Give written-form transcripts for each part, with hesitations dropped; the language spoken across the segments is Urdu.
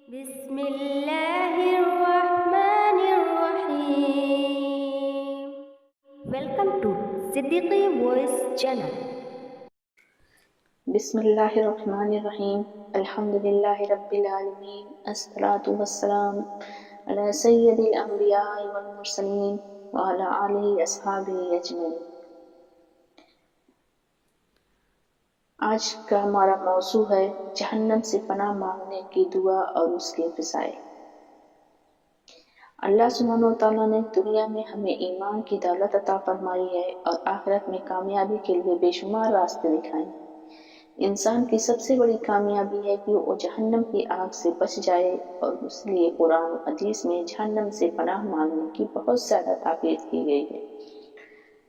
بسم اللہ الرحمن الرحیم۔ Welcome to Siddiqui voice channel. بسم اللہ الرحمن الرحیم۔ الحمد للہ رب العالمین، الصلاۃ والسلام علی سید الانبیاء والمرسلین وعلی آلہ اصحابہ اجمعین۔ آج کا ہمارا موضوع ہے جہنم سے پناہ مانگنے کی دعا اور اس کے فضائل۔ اللہ سبحانہ وتعالیٰ نے دنیا میں ہمیں ایمان کی دولت عطا فرمائی ہے اور آخرت میں کامیابی کے لیے بے شمار راستے دکھائے ہیں۔ انسان کی سب سے بڑی کامیابی ہے کہ وہ جہنم کی آگ سے بچ جائے، اور اس لیے قرآن و حدیث میں جہنم سے پناہ مانگنے کی بہت زیادہ تاکید کی گئی ہے۔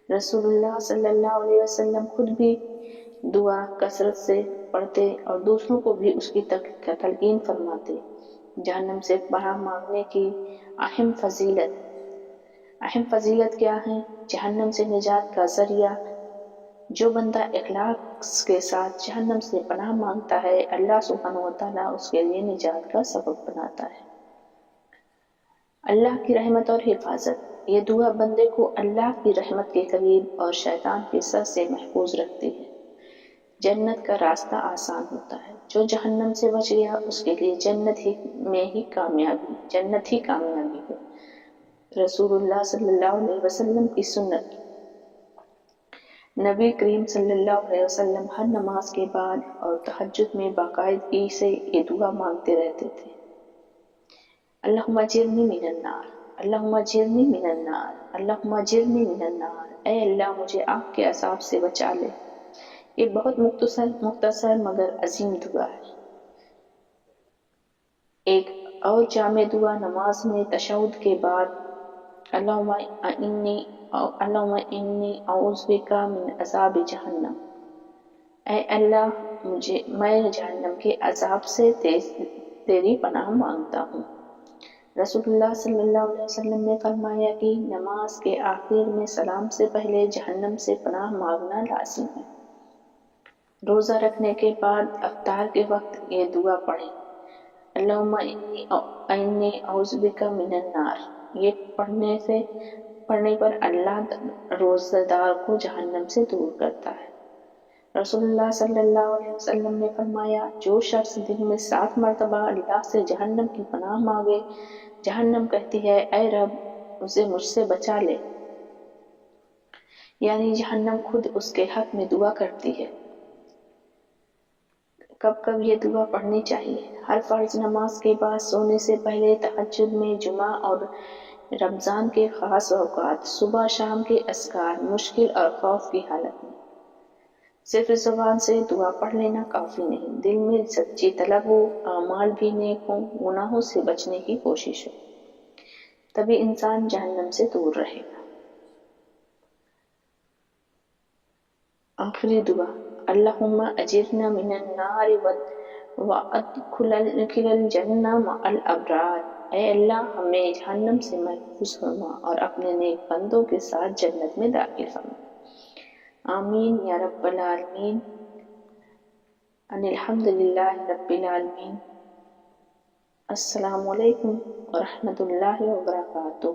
رسول اللہ صلی اللہ علیہ وسلم خود بھی دعا کثرت سے پڑھتے اور دوسروں کو بھی اس کی تلقین فرماتے۔ جہنم سے پناہ مانگنے کی اہم فضیلت کیا ہے؟ جہنم سے نجات کا ذریعہ۔ جو بندہ اخلاص کے ساتھ جہنم سے پناہ مانگتا ہے، اللہ سبحانہ وتعالیٰ اس کے لیے نجات کا سبب بناتا ہے۔ اللہ کی رحمت اور حفاظت۔ یہ دعا بندے کو اللہ کی رحمت کے قریب اور شیطان کے شر سے محفوظ رکھتی ہے۔ جنت کا راستہ آسان ہوتا ہے۔ جو جہنم سے بچ گیا اس کے لیے جنت ہی کامیابی ہے۔ رسول اللہ صلی اللہ علیہ وسلم کی سنت۔ نبی کریم صلی اللہ علیہ وسلم ہر نماز کے بعد اور تہجد میں باقاعدگی سے یہ دعا مانگتے رہتے تھے۔ اللہم اجرنی من النار، اللہم اجرنی من النار، اللہم اجرنی من النار۔ اے اللہ مجھے آگ کے عذاب سے بچا لے۔ یہ بہت مختصر مگر عظیم دعا ہے۔ ایک اور جامع دعا نماز میں تشہد کے بعد اللہم انی اعوذ بک من عذاب جہنم۔ اے اللہ میں جہنم کے عذاب سے تیری پناہ مانگتا ہوں۔ رسول اللہ صلی اللہ علیہ وسلم نے فرمایا کہ نماز کے آخر میں سلام سے پہلے جہنم سے پناہ مانگنا لازم ہے۔ روزہ رکھنے کے بعد افطار کے وقت یہ دعا پڑھیں۔ اللہم انی اعوذ بک من النار۔ یہ پڑھنے پر اللہ روزہ دار کو جہنم سے دور کرتا ہے۔ رسول اللہ صلی اللہ علیہ وسلم نے فرمایا، جو شخص دن میں 7 مرتبہ اللہ سے جہنم کی پناہ مانگے، جہنم کہتی ہے اے رب مجھ سے بچا لے، یعنی جہنم خود اس کے حق میں دعا کرتی ہے۔ کب یہ دعا پڑھنی چاہیے؟ ہر فرض نماز کے بعد، سونے سے پہلے، تہجد میں، جمعہ اور رمضان کے خاص اوقات، صبح شام کے اذکار، مشکل اور خوف کی حالت میں۔ صرف زبان سے دعا پڑھ لینا کافی نہیں، دل میں سچی طلب ہو، اعمال بھی نیک ہوں، گناہوں سے بچنے کی کوشش ہو، تبھی انسان جہنم سے دور رہے گا۔ آخری دعا، اللہم اجرنا من النار وادخل الجنہ مع الابرار۔ اے اللہ ہمیں جہنم سے محفوظ فرما اور اپنے نیک بندوں کے ساتھ جنت میں داخل فرما۔ آمین یا رب العالمین۔ الحمد للہ رب العالمین۔ السلام علیکم ورحمۃ اللہ وبرکاتہ۔